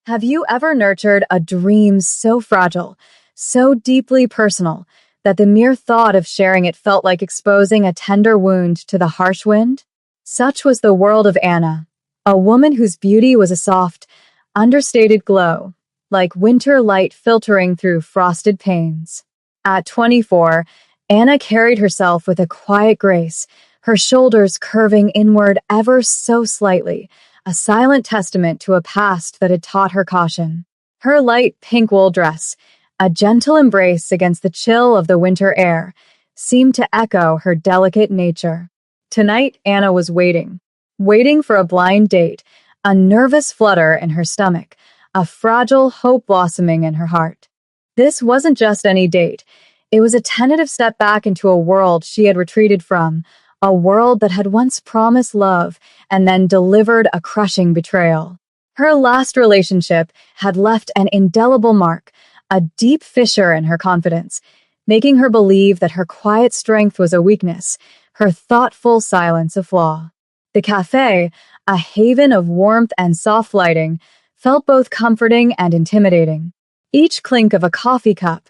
Have you ever nurtured a dream so fragile, so deeply personal, that the mere thought of sharing it felt like exposing a tender wound to the harsh wind? Such was the world of Anna, a woman whose beauty was a soft, understated glow, like winter light filtering through frosted panes. At 24, Anna carried herself with a quiet grace, her shoulders curving inward ever so slightly, a silent testament to a past that had taught her caution. Her light pink wool dress, a gentle embrace against the chill of the winter air, seemed to echo her delicate nature. Tonight, Anna was waiting for a blind date, a nervous flutter in her stomach, a fragile hope blossoming in her heart. This wasn't just any date. It was a tentative step back into a world she had retreated from, a world that had once promised love and then delivered a crushing betrayal. Her last relationship had left an indelible mark, a deep fissure in her confidence, making her believe that her quiet strength was a weakness, her thoughtful silence a flaw. The cafe, a haven of warmth and soft lighting, felt both comforting and intimidating. Each clink of a coffee cup,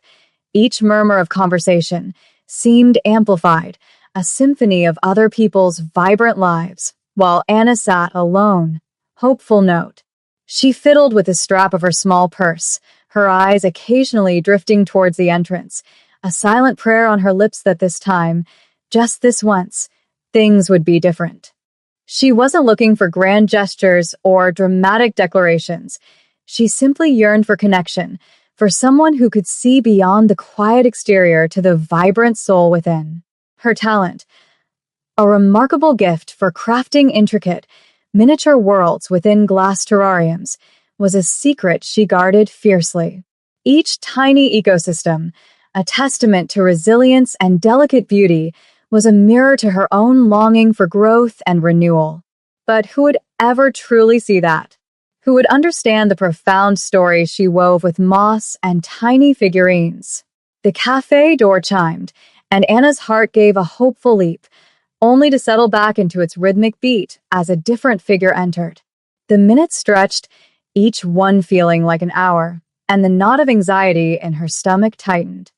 each murmur of conversation, seemed amplified, a symphony of other people's vibrant lives, while Anna sat alone. Hopeful note. She fiddled with the strap of her small purse, her eyes occasionally drifting towards the entrance, a silent prayer on her lips that this time, just this once, things would be different. She wasn't looking for grand gestures or dramatic declarations. She simply yearned for connection, for someone who could see beyond the quiet exterior to the vibrant soul within. Her talent, a remarkable gift for crafting intricate, miniature worlds within glass terrariums, was a secret she guarded fiercely. Each tiny ecosystem, a testament to resilience and delicate beauty, was a mirror to her own longing for growth and renewal. But who would ever truly see that? Who would understand the profound story she wove with moss and tiny figurines? The cafe door chimed, and Anna's heart gave a hopeful leap, only to settle back into its rhythmic beat as a different figure entered. The minutes stretched, each one feeling like an hour, and the knot of anxiety in her stomach tightened.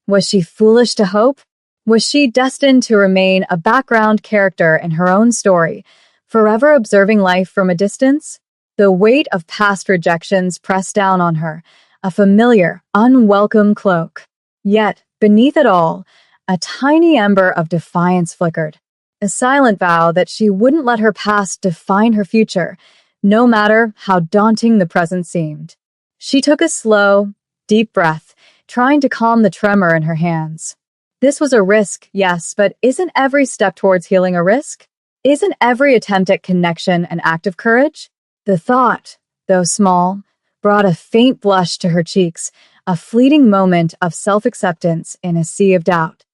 Was she foolish to hope? Was she destined to remain a background character in her own story, forever observing life from a distance? The weight of past rejections pressed down on her, a familiar, unwelcome cloak. Yet, beneath it all, a tiny ember of defiance flickered, a silent vow that she wouldn't let her past define her future, no matter how daunting the present seemed. She took a slow, deep breath, trying to calm the tremor in her hands. This was a risk, yes, but isn't every step towards healing a risk? Isn't every attempt at connection an act of courage? The thought, though small, brought a faint blush to her cheeks, a fleeting moment of self-acceptance in a sea of doubt.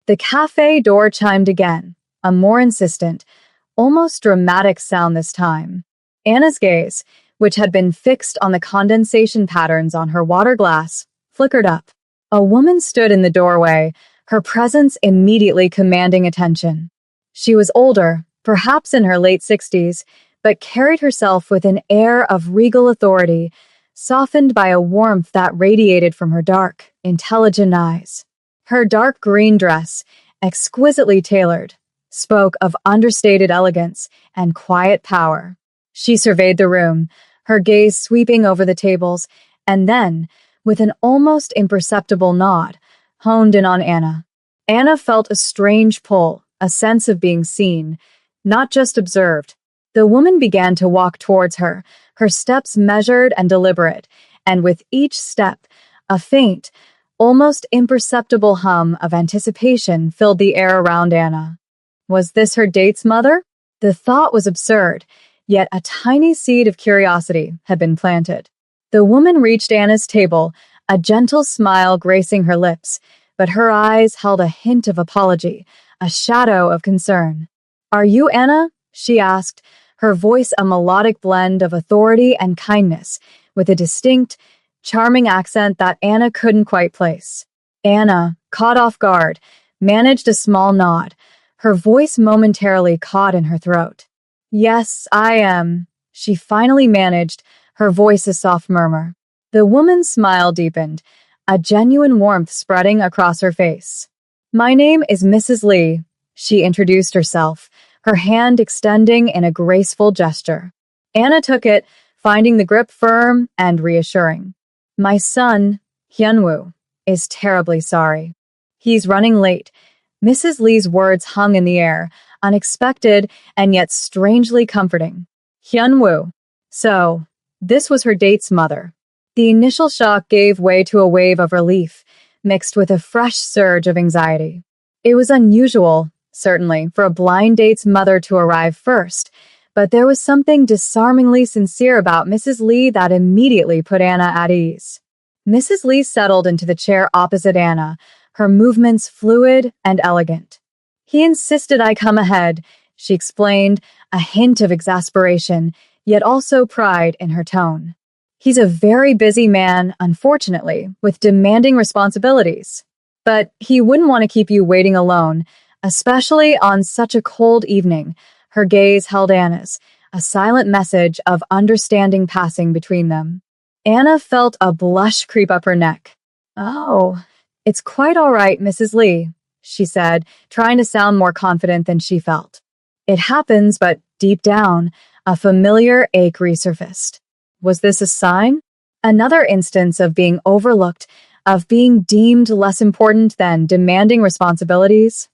The cafe door chimed again, a more insistent, almost dramatic sound this time. Anna's gaze, which had been fixed on the condensation patterns on her water glass, flickered up. A woman stood in the doorway, her presence immediately commanding attention. She was older, perhaps in her late 60s, but carried herself with an air of regal authority, softened by a warmth that radiated from her dark, intelligent eyes. Her dark green dress, exquisitely tailored, spoke of understated elegance and quiet power. She surveyed the room, her gaze sweeping over the tables, and then, with an almost imperceptible nod, honed in on Anna. Anna felt a strange pull, a sense of being seen, not just observed. The woman began to walk towards her, her steps measured and deliberate, and with each step, a faint, almost imperceptible hum of anticipation filled the air around Anna. Was this her date's mother? The thought was absurd, yet a tiny seed of curiosity had been planted. The woman reached Anna's table, a gentle smile gracing her lips, but her eyes held a hint of apology, a shadow of concern. "Are you Anna?" she asked, her voice a melodic blend of authority and kindness, with a distinct, charming accent that Anna couldn't quite place. Anna, caught off guard, managed a small nod, her voice momentarily caught in her throat. "Yes, I am," she finally managed, her voice a soft murmur. The woman's smile deepened, a genuine warmth spreading across her face. "My name is Mrs. Lee," she introduced herself, her hand extending in a graceful gesture. Anna took it, finding the grip firm and reassuring. "My son, Hyunwoo, is terribly sorry. He's running late." Mrs. Lee's words hung in the air, unexpected and yet strangely comforting. Hyunwoo. So, this was her date's mother. The initial shock gave way to a wave of relief, mixed with a fresh surge of anxiety. It was unusual, certainly, for a blind date's mother to arrive first, but there was something disarmingly sincere about Mrs. Lee that immediately put Anna at ease. Mrs. Lee settled into the chair opposite Anna, her movements fluid and elegant. "He insisted I come ahead," she explained, a hint of exasperation, yet also pride in her tone. "He's a very busy man, unfortunately, with demanding responsibilities. But he wouldn't want to keep you waiting alone, especially on such a cold evening." Her gaze held Anna's, a silent message of understanding passing between them. Anna felt a blush creep up her neck. "Oh, it's quite all right, Mrs. Lee," she said, trying to sound more confident than she felt. It happens, but deep down, a familiar ache resurfaced. Was this a sign? Another instance of being overlooked, of being deemed less important than demanding responsibilities?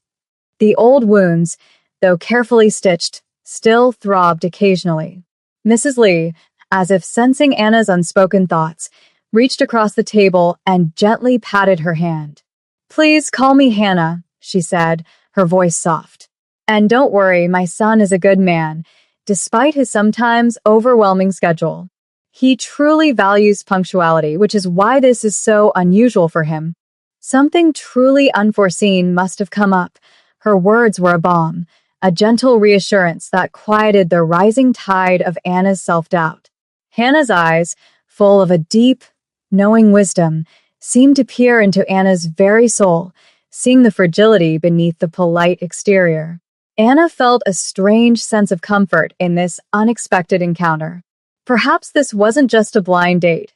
The old wounds, though carefully stitched, still throbbed occasionally. Mrs. Lee, as if sensing Anna's unspoken thoughts, reached across the table and gently patted her hand. "Please call me Hannah," she said, her voice soft. "And don't worry, my son is a good man, despite his sometimes overwhelming schedule. He truly values punctuality, which is why this is so unusual for him." Something truly unforeseen must have come up. Her words were a balm, a gentle reassurance that quieted the rising tide of Anna's self-doubt. Hannah's eyes, full of a deep, knowing wisdom, seemed to peer into Anna's very soul, seeing the fragility beneath the polite exterior. Anna felt a strange sense of comfort in this unexpected encounter. Perhaps this wasn't just a blind date.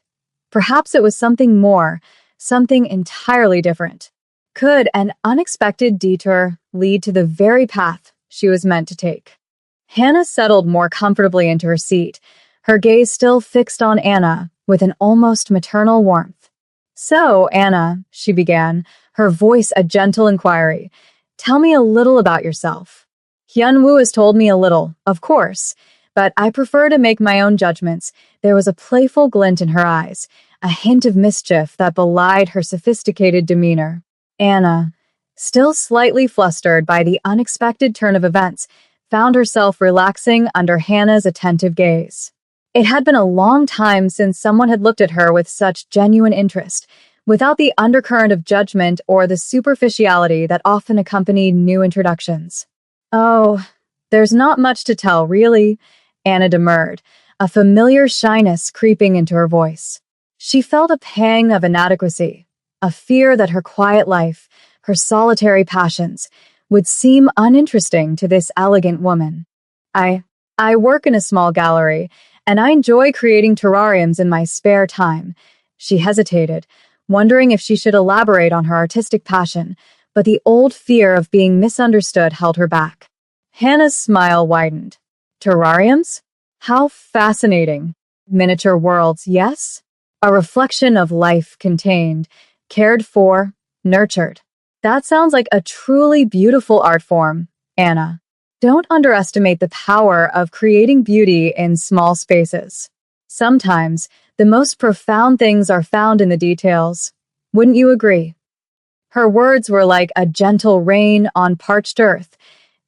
Perhaps it was something more, something entirely different. Could an unexpected detour lead to the very path she was meant to take? Hannah settled more comfortably into her seat, her gaze still fixed on Anna with an almost maternal warmth. "So, Anna," she began, her voice a gentle inquiry, "tell me a little about yourself." "Hyunwoo has told me a little, of course, but I prefer to make my own judgments." There was a playful glint in her eyes, a hint of mischief that belied her sophisticated demeanor. Anna, still slightly flustered by the unexpected turn of events, found herself relaxing under Hannah's attentive gaze. It had been a long time since someone had looked at her with such genuine interest, without the undercurrent of judgment or the superficiality that often accompanied new introductions. "Oh, there's not much to tell, really," Anna demurred, a familiar shyness creeping into her voice. She felt a pang of inadequacy, a fear that her quiet life, her solitary passions, would seem uninteresting to this elegant woman. I work in a small gallery, and I enjoy creating terrariums in my spare time." She hesitated, wondering if she should elaborate on her artistic passion, but the old fear of being misunderstood held her back. Hannah's smile widened. "Terrariums? How fascinating. Miniature worlds, yes? A reflection of life contained, cared for, nurtured. That sounds like a truly beautiful art form, Anna. Don't underestimate the power of creating beauty in small spaces. Sometimes, the most profound things are found in the details. Wouldn't you agree?" Her words were like a gentle rain on parched earth,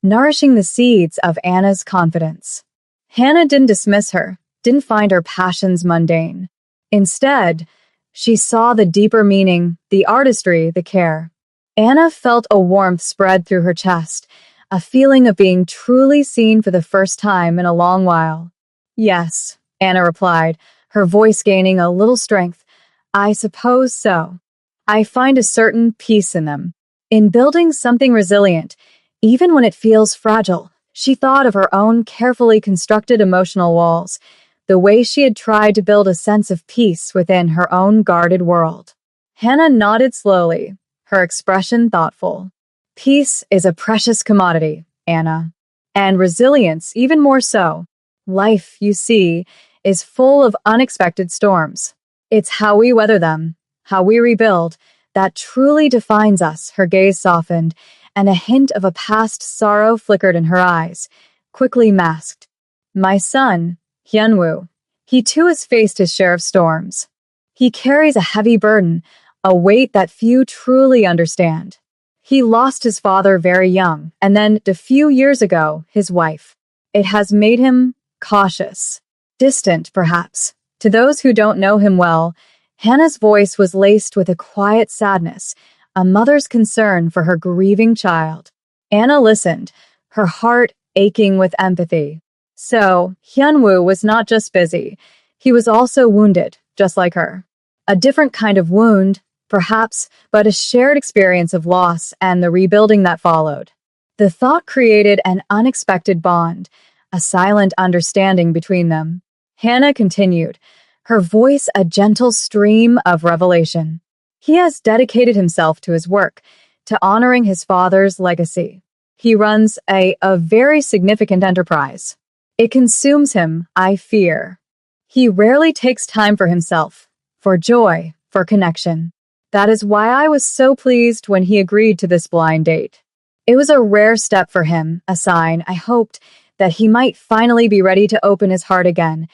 nourishing the seeds of Anna's confidence. Hannah didn't dismiss her, didn't find her passions mundane. Instead, she saw the deeper meaning, the artistry, the care. Anna felt a warmth spread through her chest, a feeling of being truly seen for the first time in a long while. "Yes," Anna replied, her voice gaining a little strength. "I suppose so. I find a certain peace in them. In building something resilient, even when it feels fragile." She thought of her own carefully constructed emotional walls, the way she had tried to build a sense of peace within her own guarded world. Hannah nodded slowly, her expression thoughtful. Peace is a precious commodity, Anna. And resilience even more so. Life, you see, is full of unexpected storms. It's how we weather them, how we rebuild, that truly defines us. Her gaze softened, and a hint of a past sorrow flickered in her eyes, quickly masked. My son, Hyunwoo, he too has faced his share of storms. He carries a heavy burden, a weight that few truly understand. He lost his father very young, and then, a few years ago, his wife. It has made him cautious, distant, perhaps. To those who don't know him well, Hannah's voice was laced with a quiet sadness, a mother's concern for her grieving child. Anna listened, her heart aching with empathy. So, Hyunwoo was not just busy. He was also wounded, just like her. A different kind of wound, perhaps, but a shared experience of loss and the rebuilding that followed. The thought created an unexpected bond, a silent understanding between them. Hannah continued, her voice a gentle stream of revelation. He has dedicated himself to his work, to honoring his father's legacy. He runs a very significant enterprise. It consumes him, I fear. He rarely takes time for himself, for joy, for connection. That is why I was so pleased when he agreed to this blind date. It was a rare step for him, a sign, I hoped, that he might finally be ready to open his heart again.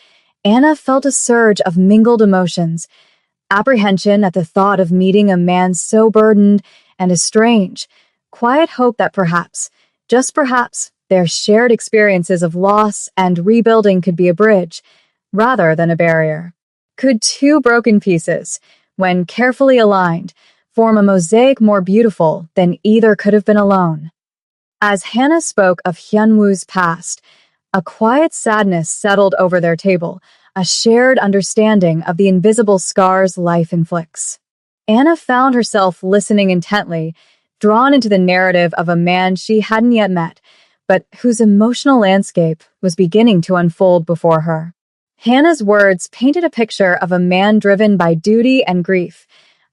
Anna felt a surge of mingled emotions, apprehension at the thought of meeting a man so burdened and estranged, quiet hope that perhaps, just perhaps, their shared experiences of loss and rebuilding could be a bridge, rather than a barrier. Could two broken pieces, when carefully aligned, form a mosaic more beautiful than either could have been alone? As Hannah spoke of Hyunwoo's past, a quiet sadness settled over their table, a shared understanding of the invisible scars life inflicts. Anna found herself listening intently, drawn into the narrative of a man she hadn't yet met, but whose emotional landscape was beginning to unfold before her. Hannah's words painted a picture of a man driven by duty and grief,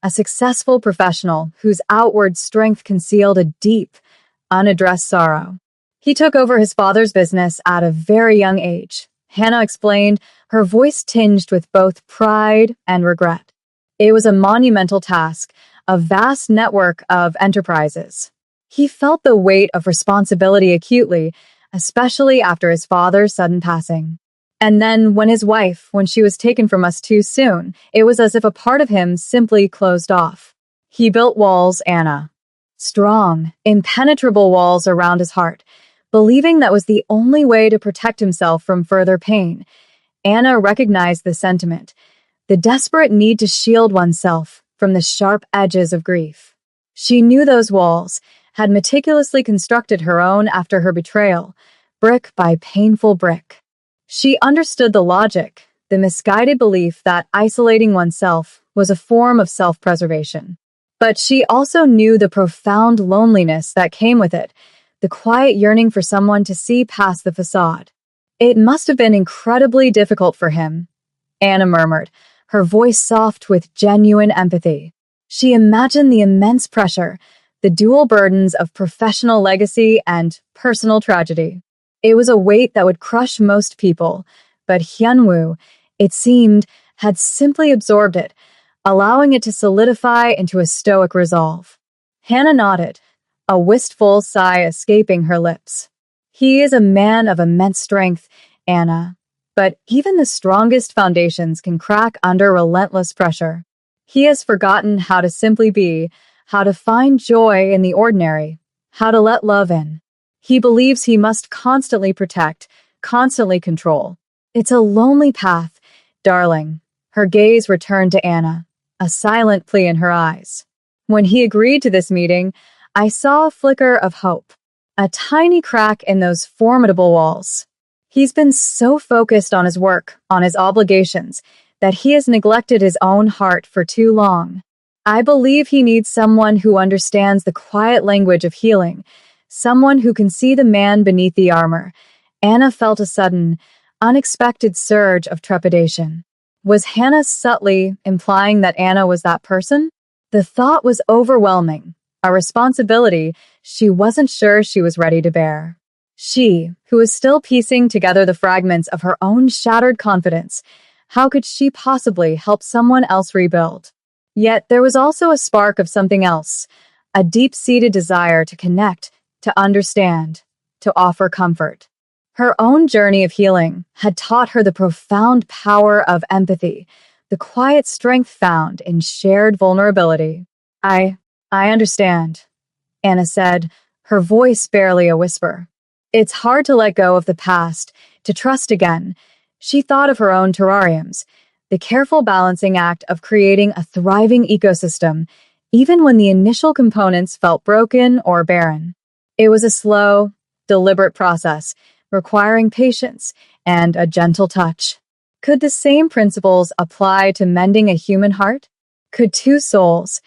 a successful professional whose outward strength concealed a deep, unaddressed sorrow. He took over his father's business at a very young age, Hannah explained, her voice tinged with both pride and regret. It was a monumental task, a vast network of enterprises. He felt the weight of responsibility acutely, especially after his father's sudden passing. And then when she was taken from us too soon, it was as if a part of him simply closed off. He built walls, Anna. Strong, impenetrable walls around his heart, believing that was the only way to protect himself from further pain. Anna recognized the sentiment, the desperate need to shield oneself from the sharp edges of grief. She knew those walls, had meticulously constructed her own after her betrayal, brick by painful brick. She understood the logic, the misguided belief that isolating oneself was a form of self-preservation. But she also knew the profound loneliness that came with it, the quiet yearning for someone to see past the facade. It must have been incredibly difficult for him, Anna murmured, her voice soft with genuine empathy. She imagined the immense pressure, the dual burdens of professional legacy and personal tragedy. It was a weight that would crush most people, but Hyunwoo, it seemed, had simply absorbed it, allowing it to solidify into a stoic resolve. Hannah nodded, a wistful sigh escaping her lips. He is a man of immense strength, Anna, but even the strongest foundations can crack under relentless pressure. He has forgotten how to simply be, how to find joy in the ordinary, how to let love in. He believes he must constantly protect, constantly control. It's a lonely path, darling. Her gaze returned to Anna, a silent plea in her eyes. When he agreed to this meeting, I saw a flicker of hope, a tiny crack in those formidable walls. He's been so focused on his work, on his obligations, that he has neglected his own heart for too long. I believe he needs someone who understands the quiet language of healing, someone who can see the man beneath the armor. Anna felt a sudden, unexpected surge of trepidation. Was Hannah subtly implying that Anna was that person? The thought was overwhelming, a responsibility she wasn't sure she was ready to bear. She, who was still piecing together the fragments of her own shattered confidence, how could she possibly help someone else rebuild? Yet there was also a spark of something else, a deep-seated desire to connect, to understand, to offer comfort. Her own journey of healing had taught her the profound power of empathy, the quiet strength found in shared vulnerability. I understand, Anna said, her voice barely a whisper. It's hard to let go of the past, to trust again. She thought of her own terrariums, the careful balancing act of creating a thriving ecosystem, even when the initial components felt broken or barren. It was a slow, deliberate process, requiring patience and a gentle touch. Could the same principles apply to mending a human heart? Could two souls,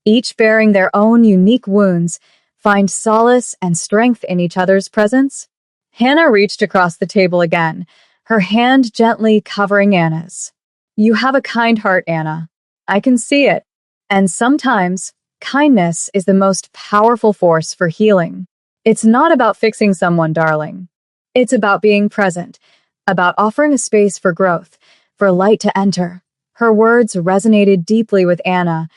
each bearing their own unique wounds, find solace and strength in each other's presence? Hannah reached across the table again, her hand gently covering Anna's. You have a kind heart, Anna. I can see it. And sometimes, kindness is the most powerful force for healing. It's not about fixing someone, darling. It's about being present, about offering a space for growth, for light to enter. Her words resonated deeply with Anna,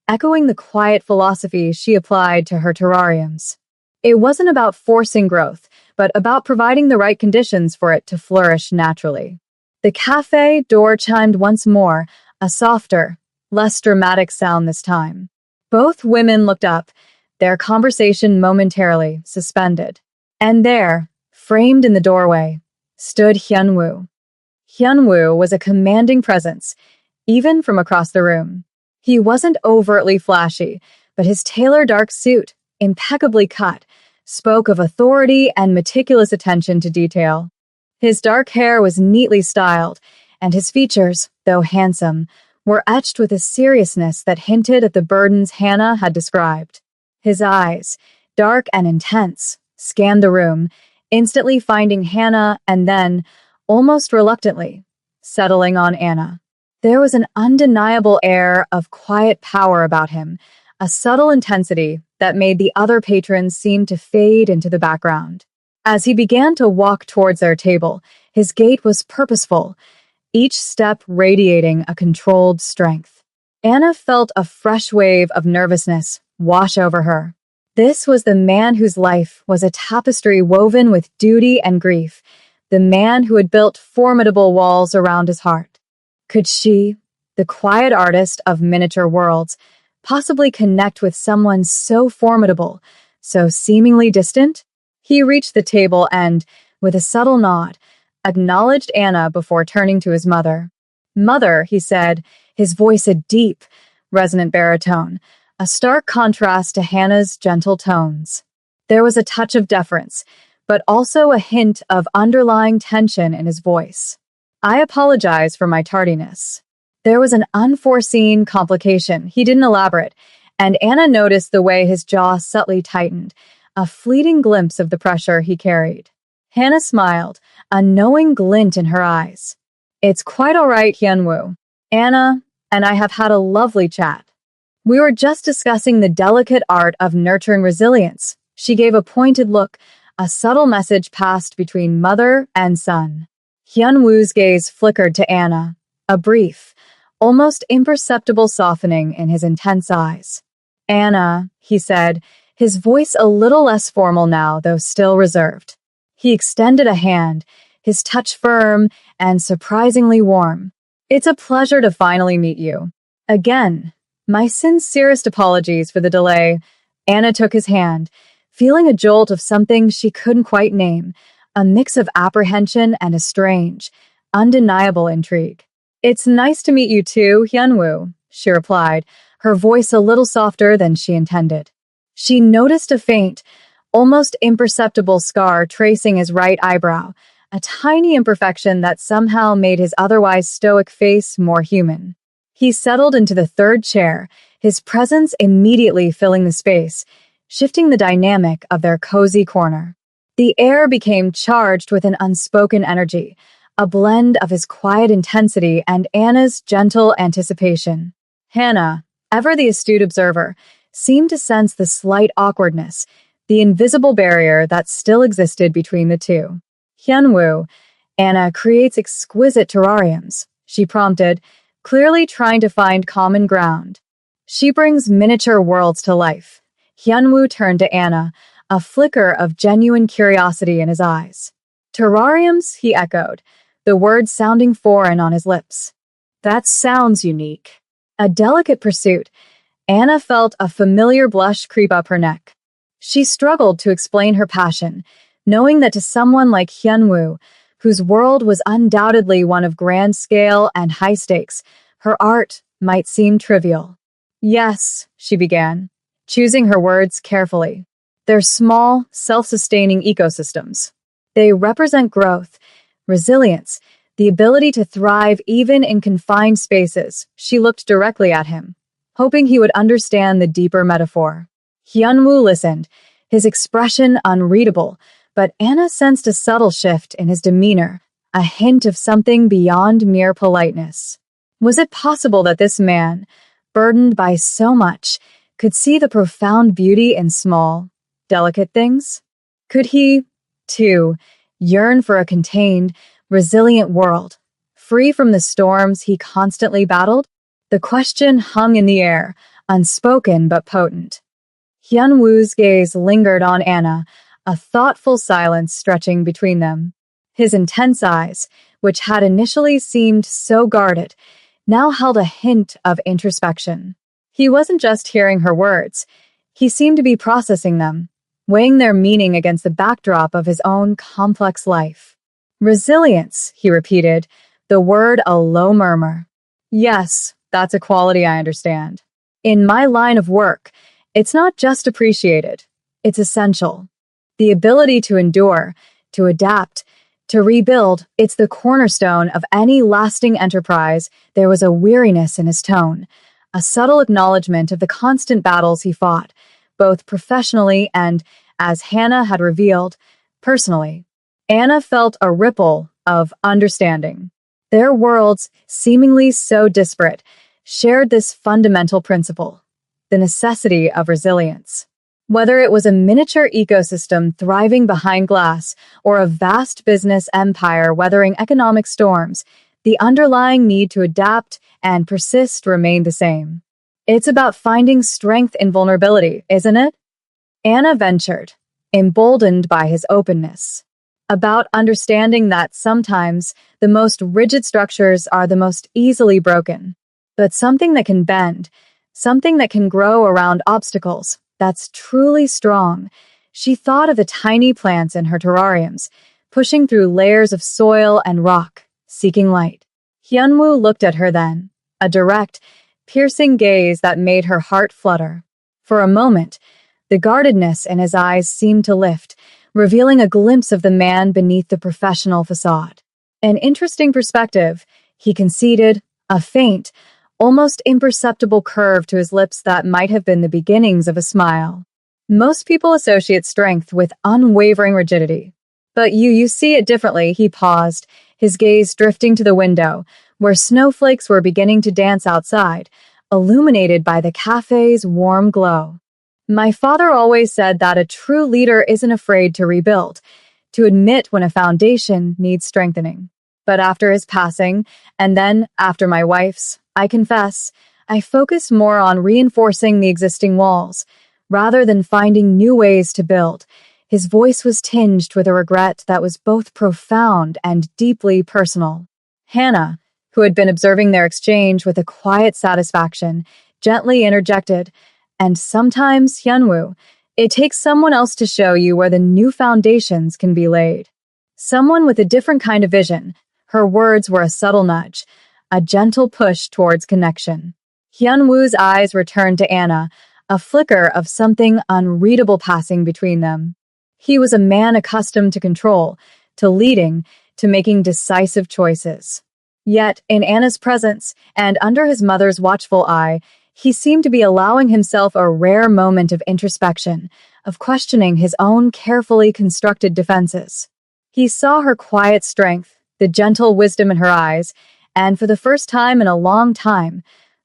echoing the quiet philosophy she applied to her terrariums. It wasn't about forcing growth, but about providing the right conditions for it to flourish naturally. The cafe door chimed once more, a softer, less dramatic sound this time. Both women looked up, their conversation momentarily suspended. And there, framed in the doorway, stood Hyunwoo. Hyunwoo was a commanding presence, even from across the room. He wasn't overtly flashy, but his tailored dark suit, impeccably cut, spoke of authority and meticulous attention to detail. His dark hair was neatly styled, and his features, though handsome, were etched with a seriousness that hinted at the burdens Hannah had described. His eyes, dark and intense, scanned the room, instantly finding Hannah and then, almost reluctantly, settling on Anna. There was an undeniable air of quiet power about him, a subtle intensity that made the other patrons seem to fade into the background. As he began to walk towards their table, his gait was purposeful, each step radiating a controlled strength. Anna felt a fresh wave of nervousness wash over her. This was the man whose life was a tapestry woven with duty and grief, the man who had built formidable walls around his heart. Could she, the quiet artist of miniature worlds, possibly connect with someone so formidable, so seemingly distant? He reached the table and, with a subtle nod, acknowledged Anna before turning to his mother. Mother, he said, his voice a deep, resonant baritone, a stark contrast to Hannah's gentle tones. There was a touch of deference, but also a hint of underlying tension in his voice. I apologize for my tardiness. There was an unforeseen complication. He didn't elaborate, and Anna noticed the way his jaw subtly tightened, a fleeting glimpse of the pressure he carried. Hannah smiled, a knowing glint in her eyes. It's quite all right, Hyunwoo. Anna and I have had a lovely chat. We were just discussing the delicate art of nurturing resilience. She gave a pointed look, a subtle message passed between mother and son. Hyunwoo's gaze flickered to Anna, a brief, almost imperceptible softening in his intense eyes. Anna, he said, his voice a little less formal now, though still reserved. He extended a hand, his touch firm and surprisingly warm. It's a pleasure to finally meet you. Again, my sincerest apologies for the delay. Anna took his hand, feeling a jolt of something she couldn't quite name, a mix of apprehension and a strange, undeniable intrigue. It's nice to meet you too, Hyunwoo, she replied, her voice a little softer than she intended. She noticed a faint, almost imperceptible scar tracing his right eyebrow, a tiny imperfection that somehow made his otherwise stoic face more human. He settled into the third chair, his presence immediately filling the space, shifting the dynamic of their cozy corner. The air became charged with an unspoken energy, a blend of his quiet intensity and Anna's gentle anticipation. Hannah, ever the astute observer, seemed to sense the slight awkwardness, the invisible barrier that still existed between the two. Hyunwoo, Anna creates exquisite terrariums, she prompted, clearly trying to find common ground. She brings miniature worlds to life. Hyunwoo turned to Anna, a flicker of genuine curiosity in his eyes. Terrariums, he echoed, the word sounding foreign on his lips. That sounds unique. A delicate pursuit. Anna felt a familiar blush creep up her neck. She struggled to explain her passion, knowing that to someone like Hyunwoo, whose world was undoubtedly one of grand scale and high stakes, her art might seem trivial. Yes, she began, choosing her words carefully. They're small, self-sustaining ecosystems. They represent growth, resilience, the ability to thrive even in confined spaces. She looked directly at him, hoping he would understand the deeper metaphor. Hyunwoo listened, his expression unreadable, but Anna sensed a subtle shift in his demeanor, a hint of something beyond mere politeness. Was it possible that this man, burdened by so much, could see the profound beauty in small, delicate things? Could he, too, yearn for a contained, resilient world, free from the storms he constantly battled? The question hung in the air, unspoken but potent. Hyunwoo's gaze lingered on Anna, a thoughtful silence stretching between them. His intense eyes, which had initially seemed so guarded, now held a hint of introspection. He wasn't just hearing her words. He seemed to be processing them, weighing their meaning against the backdrop of his own complex life. Resilience, he repeated, the word a low murmur. Yes, that's a quality I understand. In my line of work, it's not just appreciated, it's essential. The ability to endure, to adapt, to rebuild, it's the cornerstone of any lasting enterprise. There was a weariness in his tone, a subtle acknowledgement of the constant battles he fought, both professionally and, as Hannah had revealed, personally. Anna felt a ripple of understanding. Their worlds, seemingly so disparate, shared this fundamental principle, the necessity of resilience. Whether it was a miniature ecosystem thriving behind glass or a vast business empire weathering economic storms, the underlying need to adapt and persist remained the same. It's about finding strength in vulnerability, isn't it? Anna ventured, emboldened by his openness. About understanding that sometimes the most rigid structures are the most easily broken, but something that can bend, something that can grow around obstacles, that's truly strong. She thought of the tiny plants in her terrariums, pushing through layers of soil and rock, seeking light. Hyunwoo looked at her then, a direct, piercing gaze that made her heart flutter. For a moment, the guardedness in his eyes seemed to lift, revealing a glimpse of the man beneath the professional facade. An interesting perspective, he conceded, a faint, almost imperceptible curve to his lips that might have been the beginnings of a smile. Most people associate strength with unwavering rigidity. But you see it differently, he paused, his gaze drifting to the window, where snowflakes were beginning to dance outside, illuminated by the cafe's warm glow. My father always said that a true leader isn't afraid to rebuild, to admit when a foundation needs strengthening. But after his passing, and then after my wife's, I confess, I focused more on reinforcing the existing walls, rather than finding new ways to build. His voice was tinged with a regret that was both profound and deeply personal. Hannah, who had been observing their exchange with a quiet satisfaction, gently interjected, and sometimes, Hyunwoo, it takes someone else to show you where the new foundations can be laid. Someone with a different kind of vision. Her words were a subtle nudge, a gentle push towards connection. Hyunwoo's eyes returned to Anna, a flicker of something unreadable passing between them. He was a man accustomed to control, to leading, to making decisive choices. Yet, in Anna's presence, and under his mother's watchful eye, he seemed to be allowing himself a rare moment of introspection, of questioning his own carefully constructed defenses. He saw her quiet strength, the gentle wisdom in her eyes, and for the first time in a long time,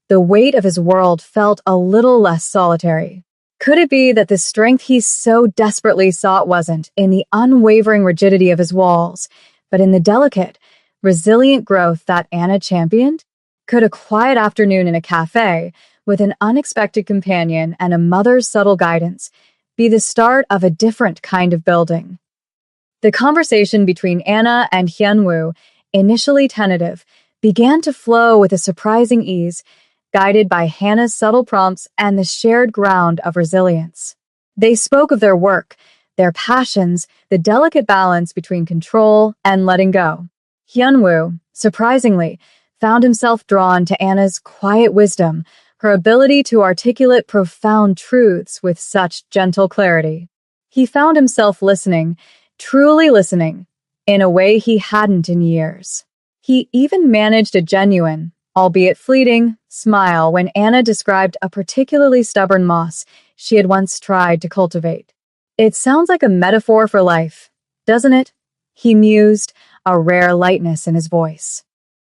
the weight of his world felt a little less solitary. Could it be that the strength he so desperately sought wasn't in the unwavering rigidity of his walls, but in the delicate, resilient growth that Anna championed? Could a quiet afternoon in a cafe, with an unexpected companion and a mother's subtle guidance, be the start of a different kind of building? The conversation between Anna and Hyunwoo, initially tentative, began to flow with a surprising ease, guided by Hannah's subtle prompts and the shared ground of resilience. They spoke of their work, their passions, the delicate balance between control and letting go. Hyunwoo, surprisingly, found himself drawn to Anna's quiet wisdom, her ability to articulate profound truths with such gentle clarity. He found himself listening, truly listening, in a way he hadn't in years. He even managed a genuine, albeit fleeting, smile when Anna described a particularly stubborn moss she had once tried to cultivate. "It sounds like a metaphor for life, doesn't it?" he mused, a rare lightness in his voice.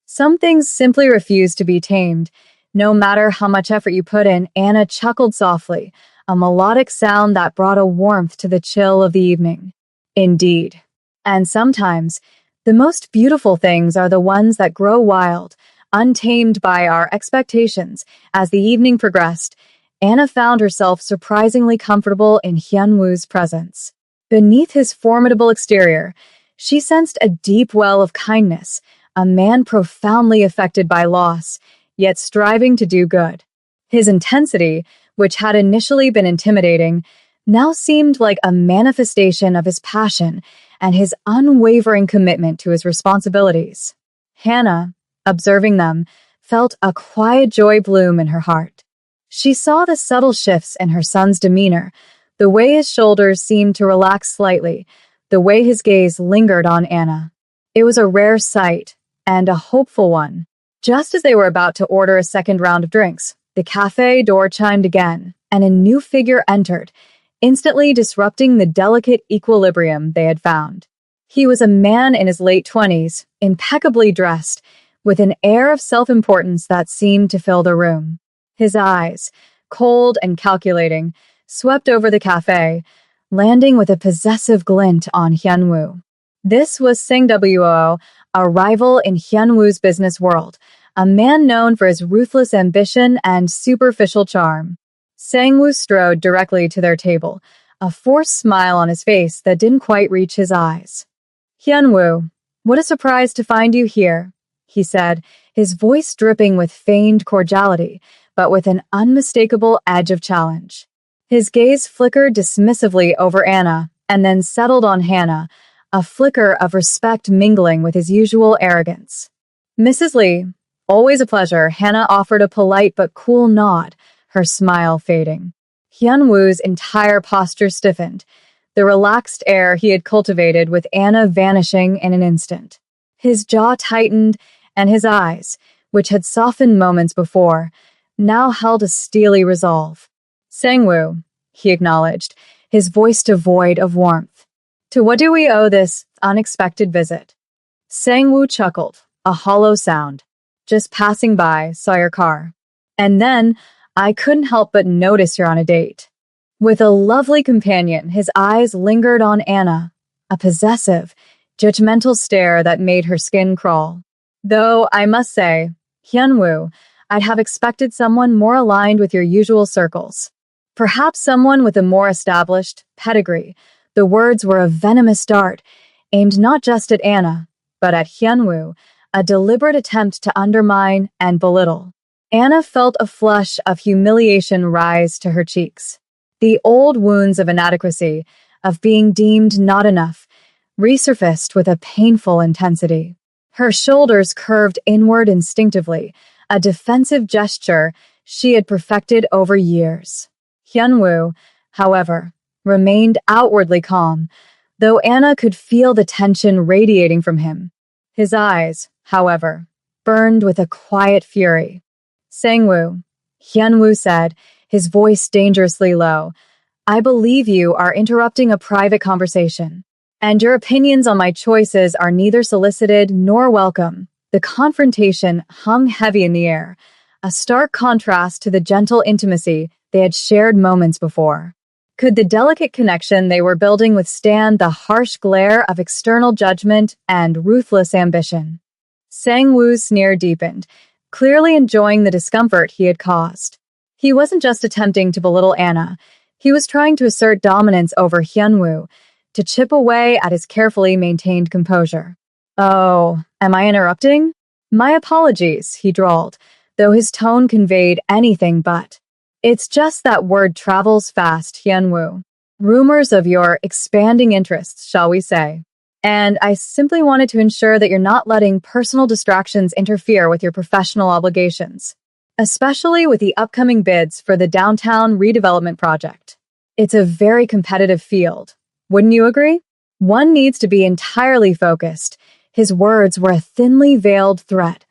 "Some things simply refuse to be tamed. No matter how much effort you put in," Anna chuckled softly, a melodic sound that brought a warmth to the chill of the evening. "Indeed. And sometimes, the most beautiful things are the ones that grow wild, untamed by our expectations." As the evening progressed, Anna found herself surprisingly comfortable in Hyunwoo's presence. Beneath his formidable exterior, she sensed a deep well of kindness, a man profoundly affected by loss, yet striving to do good. His intensity, which had initially been intimidating, now seemed like a manifestation of his passion and his unwavering commitment to his responsibilities. Hannah, observing them, felt a quiet joy bloom in her heart. She saw the subtle shifts in her son's demeanor, the way his shoulders seemed to relax slightly, the way his gaze lingered on Anna. It was a rare sight, and a hopeful one. Just as they were about to order a second round of drinks, the cafe door chimed again, and a new figure entered, instantly disrupting the delicate equilibrium they had found. He was a man in his late 20s, impeccably dressed, with an air of self-importance that seemed to fill the room. His eyes, cold and calculating, swept over the cafe, landing with a possessive glint on Hyunwoo. This was Sang-woo, a rival in Hyunwoo's business world, a man known for his ruthless ambition and superficial charm. Sang-woo strode directly to their table, a forced smile on his face that didn't quite reach his eyes. "Hyunwoo, what a surprise to find you here," he said, his voice dripping with feigned cordiality, but with an unmistakable edge of challenge. His gaze flickered dismissively over Anna, and then settled on Hannah, a flicker of respect mingling with his usual arrogance. "Mrs. Lee, always a pleasure," Hannah offered a polite but cool nod, her smile fading. Hyunwoo's entire posture stiffened, the relaxed air he had cultivated with Anna vanishing in an instant. His jaw tightened, and his eyes, which had softened moments before, now held a steely resolve. "Sang-woo," he acknowledged, his voice devoid of warmth. "To what do we owe this unexpected visit?" Sang-woo chuckled, a hollow sound. "Just passing by, saw your car. And then, I couldn't help but notice you're on a date." With a lovely companion, his eyes lingered on Anna, a possessive, judgmental stare that made her skin crawl. "Though, I must say, Hyunwoo, I'd have expected someone more aligned with your usual circles. Perhaps someone with a more established pedigree." The words were a venomous dart, aimed not just at Anna, but at Hyunwoo, a deliberate attempt to undermine and belittle. Anna felt a flush of humiliation rise to her cheeks. The old wounds of inadequacy, of being deemed not enough, resurfaced with a painful intensity. Her shoulders curved inward instinctively, a defensive gesture she had perfected over years. Hyunwoo, however, remained outwardly calm, though Anna could feel the tension radiating from him. His eyes, however, burned with a quiet fury. "Sang-woo," Hyunwoo said, his voice dangerously low, "I believe you are interrupting a private conversation." And your opinions on my choices are neither solicited nor welcome. The confrontation hung heavy in the air, a stark contrast to the gentle intimacy they had shared moments before. Could the delicate connection they were building withstand the harsh glare of external judgment and ruthless ambition? Sang-woo's sneer deepened, clearly enjoying the discomfort he had caused. He wasn't just attempting to belittle Anna, he was trying to assert dominance over Hyunwoo, to chip away at his carefully maintained composure. "Oh, am I interrupting?" "My apologies," he drawled, though his tone conveyed anything but. "It's just that word travels fast, Hyunwoo. Rumors of your expanding interests, shall we say. And I simply wanted to ensure that you're not letting personal distractions interfere with your professional obligations, especially with the upcoming bids for the downtown redevelopment project. It's a very competitive field. Wouldn't you agree? One needs to be entirely focused." His words were a thinly veiled threat,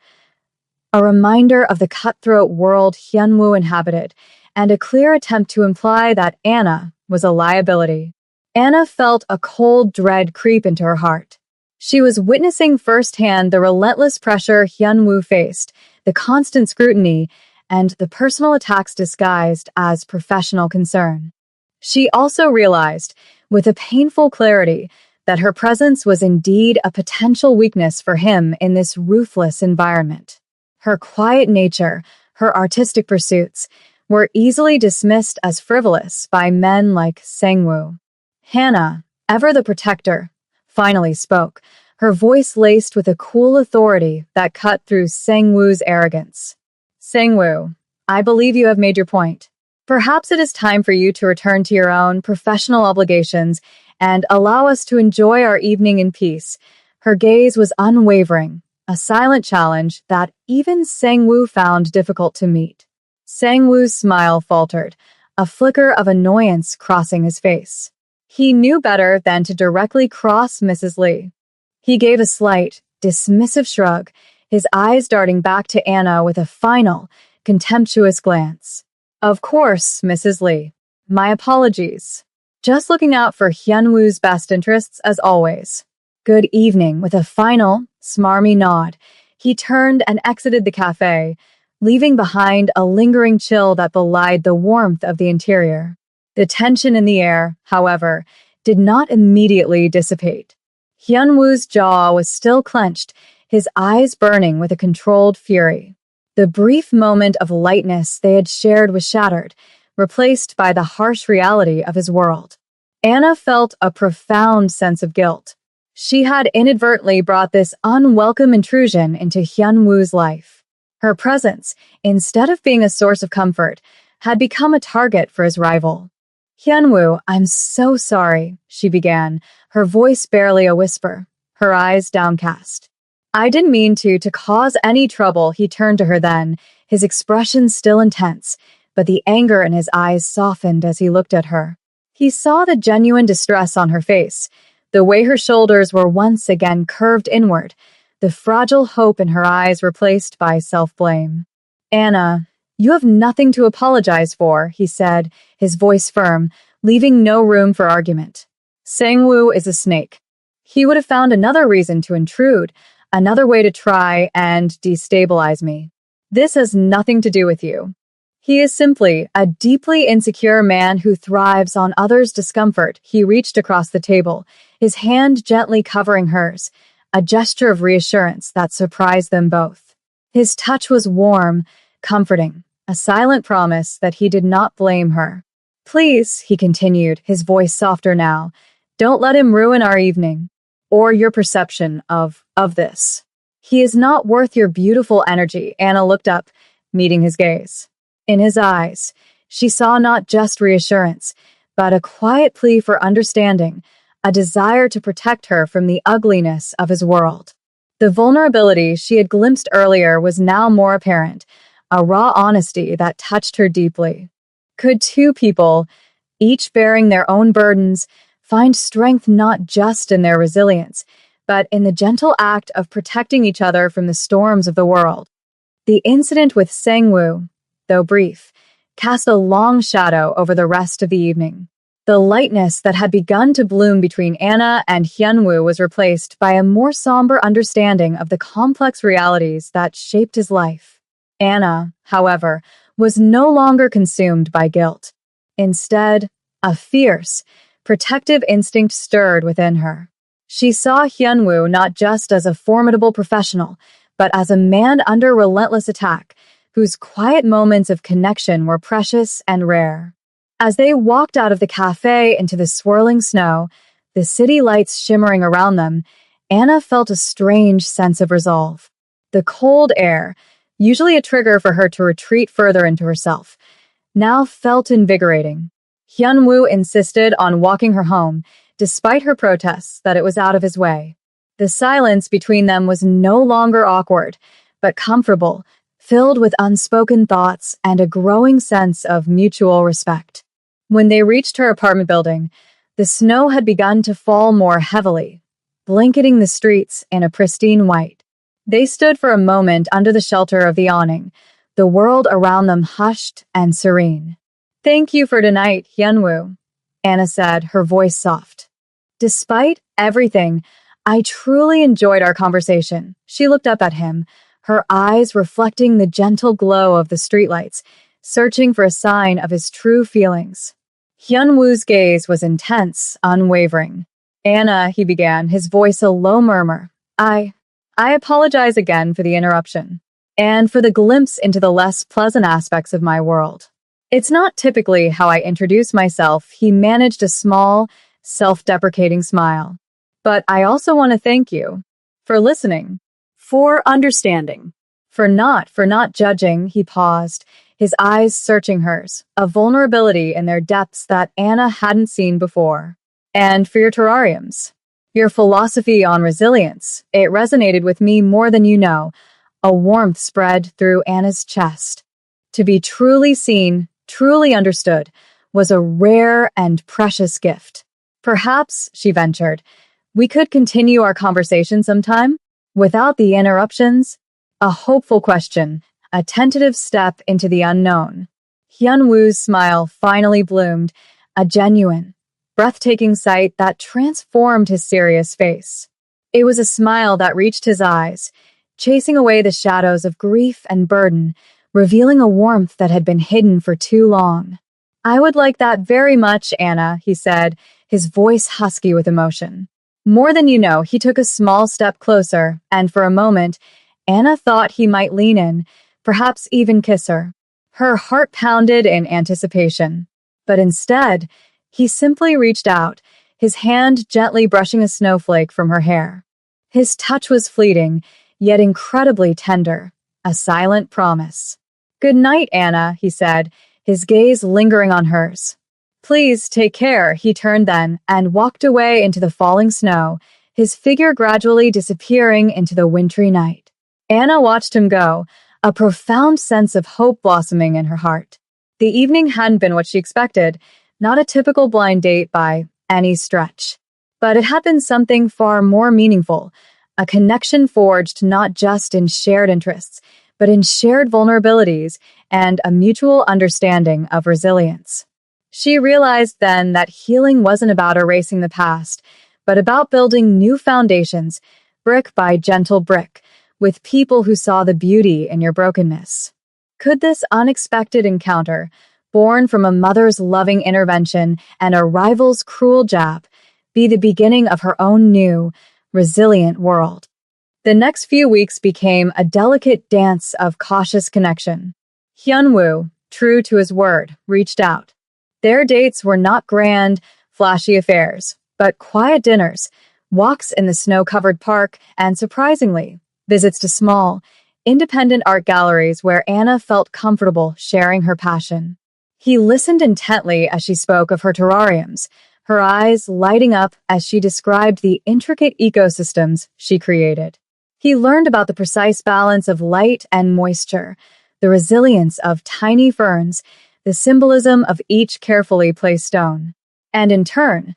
a reminder of the cutthroat world Hyunwoo inhabited, and a clear attempt to imply that Anna was a liability. Anna felt a cold dread creep into her heart. She was witnessing firsthand the relentless pressure Hyunwoo faced, the constant scrutiny, and the personal attacks disguised as professional concern. She also realized, with a painful clarity, that her presence was indeed a potential weakness for him in this ruthless environment. Her quiet nature, her artistic pursuits, were easily dismissed as frivolous by men like Sang-woo. Hannah, ever the protector, finally spoke, her voice laced with a cool authority that cut through Sang-woo's arrogance. "Sang-woo, I believe you have made your point. Perhaps it is time for you to return to your own professional obligations and allow us to enjoy our evening in peace." Her gaze was unwavering, a silent challenge that even Sang-woo found difficult to meet. Sang-woo's smile faltered, a flicker of annoyance crossing his face. He knew better than to directly cross Mrs. Lee. He gave a slight, dismissive shrug, his eyes darting back to Anna with a final, contemptuous glance. "Of course, Mrs. Lee. My apologies. Just looking out for Hyunwoo's best interests as always." "Good evening," with a final, smarmy nod. He turned and exited the cafe, leaving behind a lingering chill that belied the warmth of the interior. The tension in the air, however, did not immediately dissipate. Hyunwoo's jaw was still clenched, his eyes burning with a controlled fury. The brief moment of lightness they had shared was shattered, replaced by the harsh reality of his world. Anna felt a profound sense of guilt. She had inadvertently brought this unwelcome intrusion into Hyunwoo's life. Her presence, instead of being a source of comfort, had become a target for his rival. "Hyunwoo, I'm so sorry," she began, her voice barely a whisper, her eyes downcast. "I didn't mean to cause any trouble." He turned to her then, his expression still intense, but the anger in his eyes softened as he looked at her. He saw the genuine distress on her face, the way her shoulders were once again curved inward, the fragile hope in her eyes replaced by self-blame. "Anna, you have nothing to apologize for," he said, his voice firm, leaving no room for argument. "Sang-woo is a snake. He would have found another reason to intrude, another way to try and destabilize me. This has nothing to do with you. He is simply a deeply insecure man who thrives on others' discomfort." He reached across the table, his hand gently covering hers, a gesture of reassurance that surprised them both. His touch was warm, comforting, a silent promise that he did not blame her. "Please," he continued, his voice softer now, "don't let him ruin our evening, or your perception of this. He is not worth your beautiful energy." Anna looked up, meeting his gaze. In his eyes, she saw not just reassurance, but a quiet plea for understanding, a desire to protect her from the ugliness of his world. The vulnerability she had glimpsed earlier was now more apparent, a raw honesty that touched her deeply. Could two people, each bearing their own burdens, find strength not just in their resilience, but in the gentle act of protecting each other from the storms of the world? The incident with Sang-woo, though brief, cast a long shadow over the rest of the evening. The lightness that had begun to bloom between Anna and Hyunwoo was replaced by a more somber understanding of the complex realities that shaped his life. Anna, however, was no longer consumed by guilt. Instead, a fierce, protective instinct stirred within her. She saw Hyunwoo not just as a formidable professional, but as a man under relentless attack, whose quiet moments of connection were precious and rare. As they walked out of the cafe into the swirling snow, the city lights shimmering around them, Anna felt a strange sense of resolve. The cold air, usually a trigger for her to retreat further into herself, now felt invigorating. Hyunwoo insisted on walking her home, despite her protests that it was out of his way. The silence between them was no longer awkward, but comfortable, filled with unspoken thoughts and a growing sense of mutual respect. When they reached her apartment building, the snow had begun to fall more heavily, blanketing the streets in a pristine white. They stood for a moment under the shelter of the awning, the world around them hushed and serene. "Thank you for tonight, Hyunwoo," Anna said, her voice soft. "Despite everything, I truly enjoyed our conversation." She looked up at him, her eyes reflecting the gentle glow of the streetlights, searching for a sign of his true feelings. Hyunwoo's gaze was intense, unwavering. "Anna," he began, his voice a low murmur. I apologize again for the interruption, and for the glimpse into the less pleasant aspects of my world. It's not typically how I introduce myself." He managed a small, self-deprecating smile. "But I also want to thank you for listening, for understanding, for not judging." He paused, his eyes searching hers, a vulnerability in their depths that Anna hadn't seen before. "And for your terrariums. Your philosophy on resilience. It resonated with me more than you know." A warmth spread through Anna's chest. To be truly seen, truly understood, was a rare and precious gift. "Perhaps," she ventured, "we could continue our conversation sometime, without the interruptions." A hopeful question, a tentative step into the unknown. Hyunwoo's smile finally bloomed, a genuine, breathtaking sight that transformed his serious face. It was a smile that reached his eyes, chasing away the shadows of grief and burden, revealing a warmth that had been hidden for too long. "I would like that very much, Anna," he said, his voice husky with emotion. "More than you know." He took a small step closer, and for a moment, Anna thought he might lean in, perhaps even kiss her. Her heart pounded in anticipation. But instead, he simply reached out, his hand gently brushing a snowflake from her hair. His touch was fleeting, yet incredibly tender, a silent promise. "Good night, Anna," he said, his gaze lingering on hers. "Please take care." He turned then and walked away into the falling snow, his figure gradually disappearing into the wintry night. Anna watched him go, a profound sense of hope blossoming in her heart. The evening hadn't been what she expected, not a typical blind date by any stretch. But it had been something far more meaningful, a connection forged not just in shared interests, but in shared vulnerabilities and a mutual understanding of resilience. She realized then that healing wasn't about erasing the past, but about building new foundations, brick by gentle brick, with people who saw the beauty in your brokenness. Could this unexpected encounter, born from a mother's loving intervention and a rival's cruel jab, be the beginning of her own new, resilient world? The next few weeks became a delicate dance of cautious connection. Hyunwoo, true to his word, reached out. Their dates were not grand, flashy affairs, but quiet dinners, walks in the snow-covered park, and surprisingly, visits to small, independent art galleries where Anna felt comfortable sharing her passion. He listened intently as she spoke of her terrariums, her eyes lighting up as she described the intricate ecosystems she created. He learned about the precise balance of light and moisture, the resilience of tiny ferns, the symbolism of each carefully placed stone. And in turn,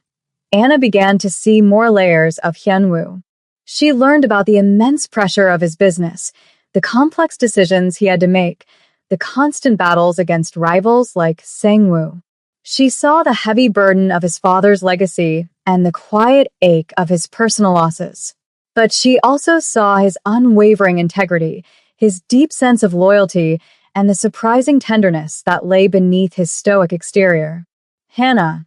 Anna began to see more layers of Hyunwoo. She learned about the immense pressure of his business, the complex decisions he had to make, the constant battles against rivals like Sangwoo. She saw the heavy burden of his father's legacy and the quiet ache of his personal losses. But she also saw his unwavering integrity, his deep sense of loyalty, and the surprising tenderness that lay beneath his stoic exterior. Hannah,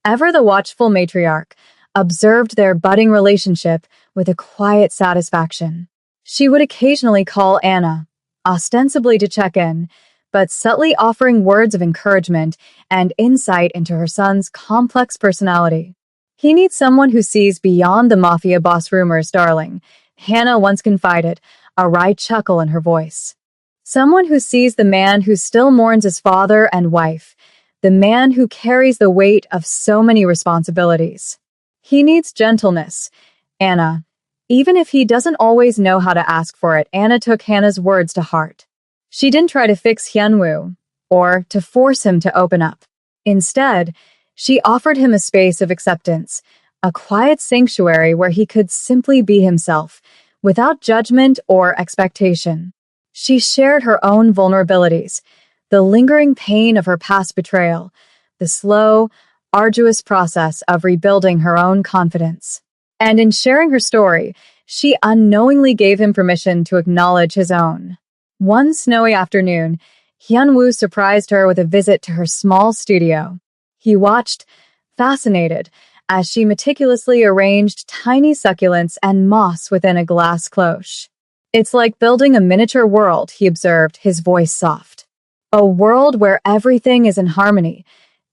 ever the watchful matriarch, observed their budding relationship with a quiet satisfaction. She would occasionally call Anna, ostensibly to check in, but subtly offering words of encouragement and insight into her son's complex personality. "He needs someone who sees beyond the Mafia boss rumors, darling," Hannah once confided, a wry chuckle in her voice. "Someone who sees the man who still mourns his father and wife, the man who carries the weight of so many responsibilities. He needs gentleness, Anna. Even if he doesn't always know how to ask for it." Anna took Hannah's words to heart. She didn't try to fix Hyunwoo or to force him to open up. Instead, she offered him a space of acceptance, a quiet sanctuary where he could simply be himself, without judgment or expectation. She shared her own vulnerabilities, the lingering pain of her past betrayal, the slow, arduous process of rebuilding her own confidence. And in sharing her story, she unknowingly gave him permission to acknowledge his own. One snowy afternoon, Hyunwoo surprised her with a visit to her small studio. He watched, fascinated, as she meticulously arranged tiny succulents and moss within a glass cloche. "It's like building a miniature world," he observed, his voice soft. "A world where everything is in harmony."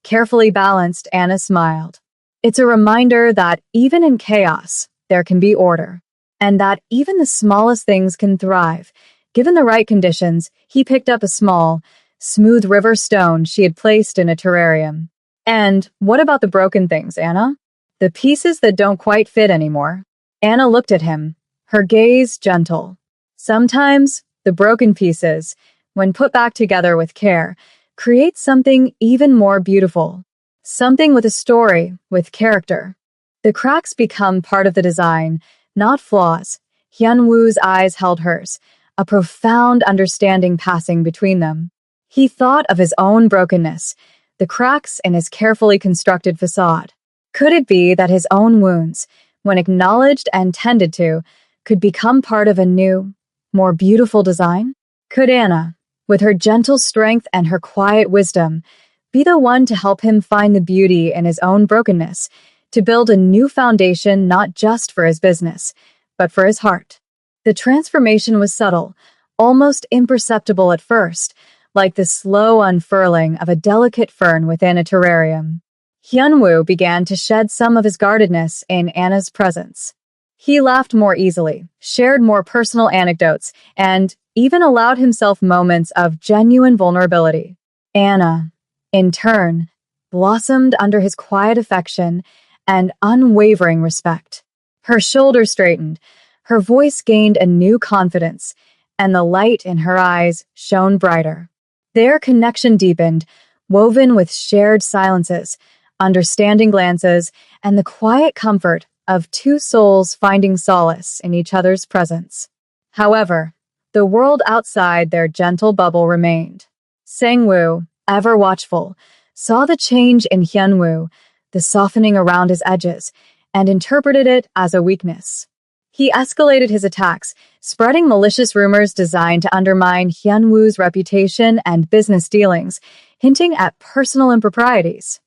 Carefully balanced, Anna smiled. "It's a reminder that even in chaos, there can be order, and that even the smallest things can thrive. Given the right conditions, he picked up a small, smooth river stone she had placed in a terrarium. "And what about the broken things, Anna? The pieces that don't quite fit anymore?" Anna looked at him, her gaze gentle. "Sometimes, the broken pieces, when put back together with care, create something even more beautiful. Something with a story, with character. The cracks become part of the design, not flaws." Hyunwoo's eyes held hers, a profound understanding passing between them. He thought of his own brokenness, the cracks in his carefully constructed facade. Could it be that his own wounds, when acknowledged and tended to, could become part of a new, more beautiful design? Could Anna, with her gentle strength and her quiet wisdom, be the one to help him find the beauty in his own brokenness, to build a new foundation not just for his business, but for his heart? The transformation was subtle, almost imperceptible at first, like the slow unfurling of a delicate fern within a terrarium. Hyunwoo began to shed some of his guardedness in Anna's presence. He laughed more easily, shared more personal anecdotes, and even allowed himself moments of genuine vulnerability. Anna, in turn, blossomed under his quiet affection and unwavering respect. Her shoulders straightened, her voice gained a new confidence, and the light in her eyes shone brighter. Their connection deepened, woven with shared silences, understanding glances, and the quiet comfort of two souls finding solace in each other's presence. However, the world outside their gentle bubble remained. Sang-woo, ever watchful, saw the change in Hyunwoo, the softening around his edges, and interpreted it as a weakness. He escalated his attacks, spreading malicious rumors designed to undermine Hyunwoo's reputation and business dealings, hinting at personal improprieties.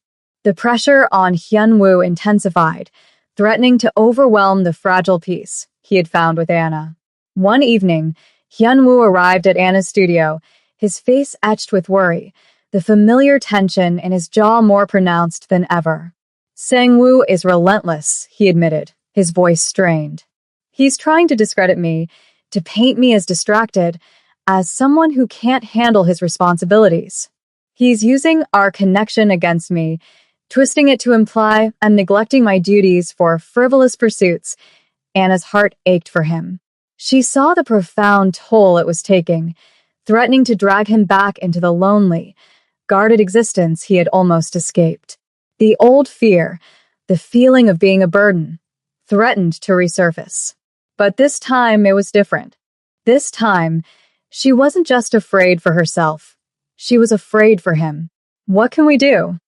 The pressure on Hyunwoo intensified, threatening to overwhelm the fragile peace he had found with Anna. One evening, Hyunwoo arrived at Anna's studio, his face etched with worry, the familiar tension in his jaw more pronounced than ever. "Sang-woo is relentless," he admitted, his voice strained. "He's trying to discredit me, to paint me as distracted, as someone who can't handle his responsibilities. He's using our connection against me, twisting it to imply I'm neglecting my duties for frivolous pursuits." Anna's heart ached for him. She saw the profound toll it was taking, threatening to drag him back into the lonely, guarded existence he had almost escaped. The old fear, the feeling of being a burden, threatened to resurface. But this time it was different. This time, she wasn't just afraid for herself. She was afraid for him. "What can we do?"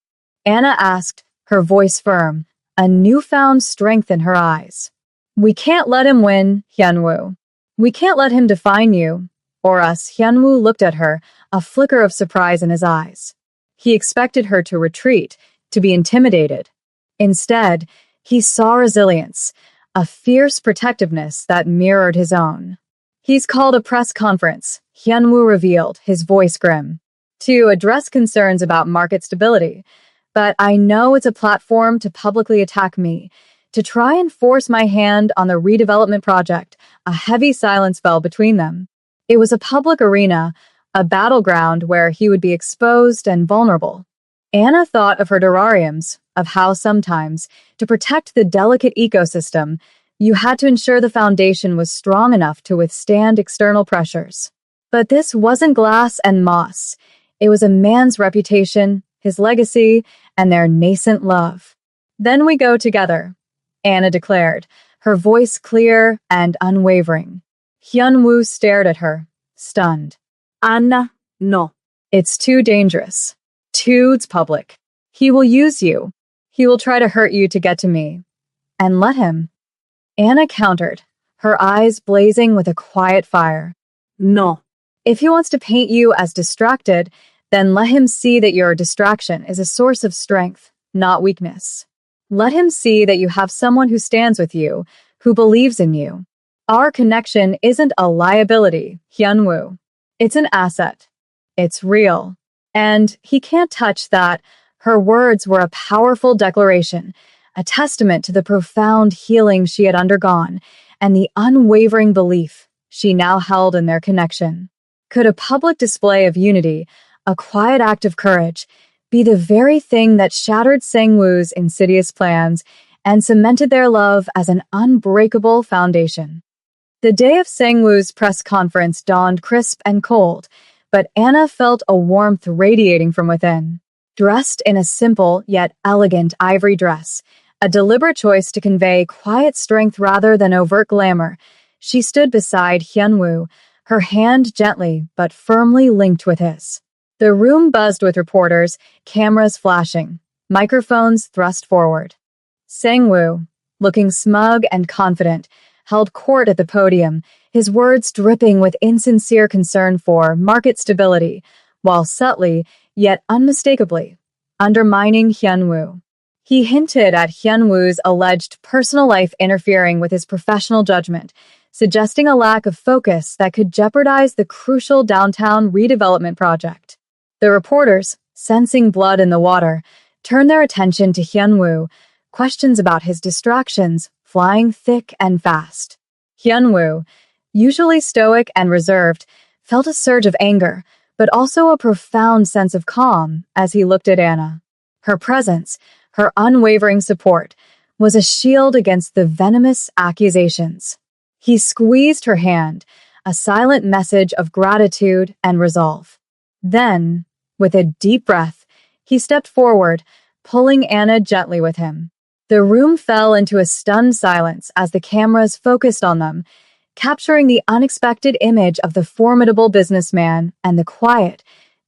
Anna asked, her voice firm, a newfound strength in her eyes. We can't let him win, Hyunwoo. We can't let him define you. Or us. Hyunwoo looked at her, a flicker of surprise in his eyes. He expected her to retreat, to be intimidated. Instead, he saw resilience, a fierce protectiveness that mirrored his own. He's called a press conference, Hyunwoo revealed, his voice grim, to address concerns about market stability. But I know it's a platform to publicly attack me, to try and force my hand on the redevelopment project. A heavy silence fell between them. It was a public arena, a battleground where he would be exposed and vulnerable. Anna thought of her terrariums, of how sometimes, to protect the delicate ecosystem, you had to ensure the foundation was strong enough to withstand external pressures. But this wasn't glass and moss. It was a man's reputation, his legacy, and their nascent love. Then we go together, Anna declared, her voice clear and unwavering. Hyunwoo stared at her, stunned. Anna, no. It's too dangerous. Too public. He will use you. He will try to hurt you to get to me. And let him. Anna countered, her eyes blazing with a quiet fire. No. If he wants to paint you as distracted, then let him see that your distraction is a source of strength, not weakness. Let him see that you have someone who stands with you, who believes in you. Our connection isn't a liability, Hyunwoo. It's an asset. It's real. And he can't touch that. Her words were a powerful declaration, a testament to the profound healing she had undergone and the unwavering belief she now held in their connection. Could a public display of unity, a quiet act of courage, be the very thing that shattered Sangwoo's insidious plans and cemented their love as an unbreakable foundation? The day of Sangwoo's press conference dawned crisp and cold, but Anna felt a warmth radiating from within. Dressed in a simple yet elegant ivory dress, a deliberate choice to convey quiet strength rather than overt glamour, she stood beside Hyunwoo, her hand gently but firmly linked with his. The room buzzed with reporters, cameras flashing, microphones thrust forward. Sangwoo, looking smug and confident, held court at the podium, his words dripping with insincere concern for market stability, while subtly, yet unmistakably, undermining Hyunwoo. He hinted at Hyunwoo's alleged personal life interfering with his professional judgment, suggesting a lack of focus that could jeopardize the crucial downtown redevelopment project. The reporters, sensing blood in the water, turned their attention to Hyunwoo, questions about his distractions flying thick and fast. Hyunwoo, usually stoic and reserved, felt a surge of anger, but also a profound sense of calm as he looked at Anna. Her presence, her unwavering support, was a shield against the venomous accusations. He squeezed her hand, a silent message of gratitude and resolve. Then, with a deep breath, he stepped forward, pulling Anna gently with him. The room fell into a stunned silence as the cameras focused on them, capturing the unexpected image of the formidable businessman and the quiet,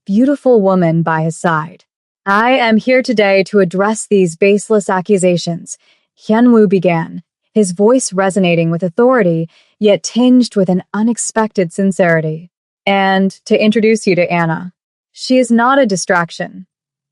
beautiful woman by his side. I am here today to address these baseless accusations, Hyunwoo began, his voice resonating with authority, yet tinged with an unexpected sincerity. And to introduce you to Anna. She is not a distraction,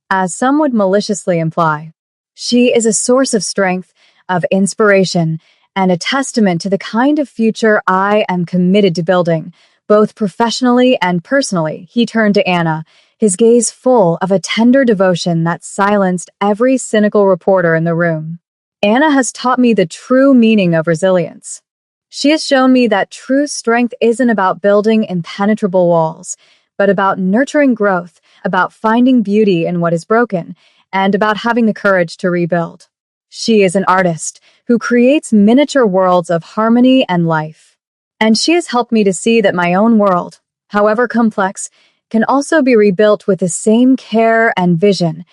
as some would maliciously imply. She is a source of strength, of inspiration, and a testament to the kind of future I am committed to building, both professionally and personally. He turned to Anna, his gaze full of a tender devotion that silenced every cynical reporter in the room. Anna has taught me the true meaning of resilience. She has shown me that true strength isn't about building impenetrable walls, but about nurturing growth, about finding beauty in what is broken, and about having the courage to rebuild. She is an artist who creates miniature worlds of harmony and life. And she has helped me to see that my own world, however complex, can also be rebuilt with the same care and vision.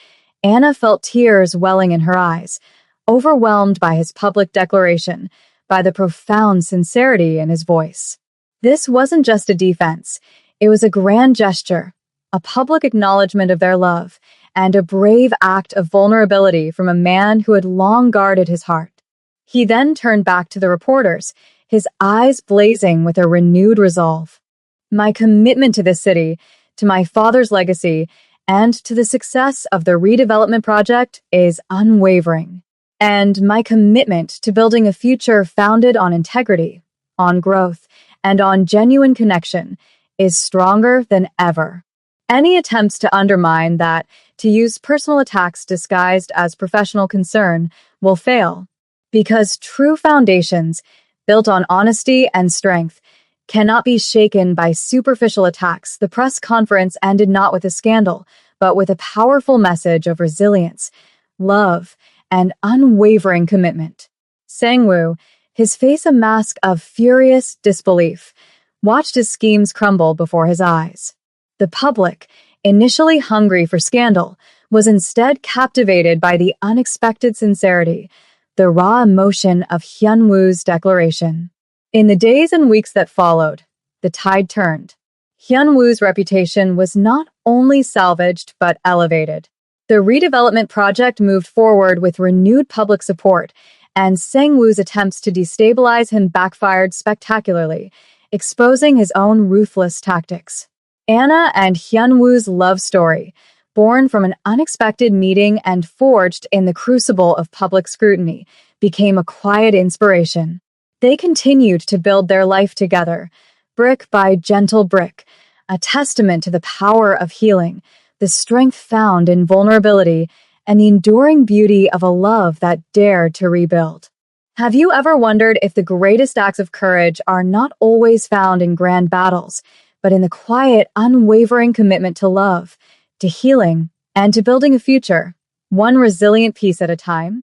Anna felt tears welling in her eyes, overwhelmed by his public declaration, by the profound sincerity in his voice. This wasn't just a defense. It was a grand gesture, a public acknowledgement of their love, and a brave act of vulnerability from a man who had long guarded his heart. He then turned back to the reporters, his eyes blazing with a renewed resolve. My commitment to this city, to my father's legacy, and to the success of the redevelopment project is unwavering. And my commitment to building a future founded on integrity, on growth, and on genuine connection is stronger than ever. Any attempts to undermine that, to use personal attacks disguised as professional concern, will fail. Because true foundations, built on honesty and strength, cannot be shaken by superficial attacks. The press conference ended not with a scandal, but with a powerful message of resilience, love, and unwavering commitment. Sang-woo, his face a mask of furious disbelief, watched his schemes crumble before his eyes. The public, initially hungry for scandal, was instead captivated by the unexpected sincerity, the raw emotion of Hyun-woo's declaration. In the days and weeks that followed, the tide turned. Hyun-woo's reputation was not only salvaged but elevated. The redevelopment project moved forward with renewed public support, and Sang-woo's attempts to destabilize him backfired spectacularly, exposing his own ruthless tactics. Anna and Hyun-woo's love story, born from an unexpected meeting and forged in the crucible of public scrutiny, became a quiet inspiration. They continued to build their life together, brick by gentle brick, a testament to the power of healing, the strength found in vulnerability, and the enduring beauty of a love that dared to rebuild. Have you ever wondered if the greatest acts of courage are not always found in grand battles, but in the quiet, unwavering commitment to love, to healing, and to building a future, one resilient piece at a time?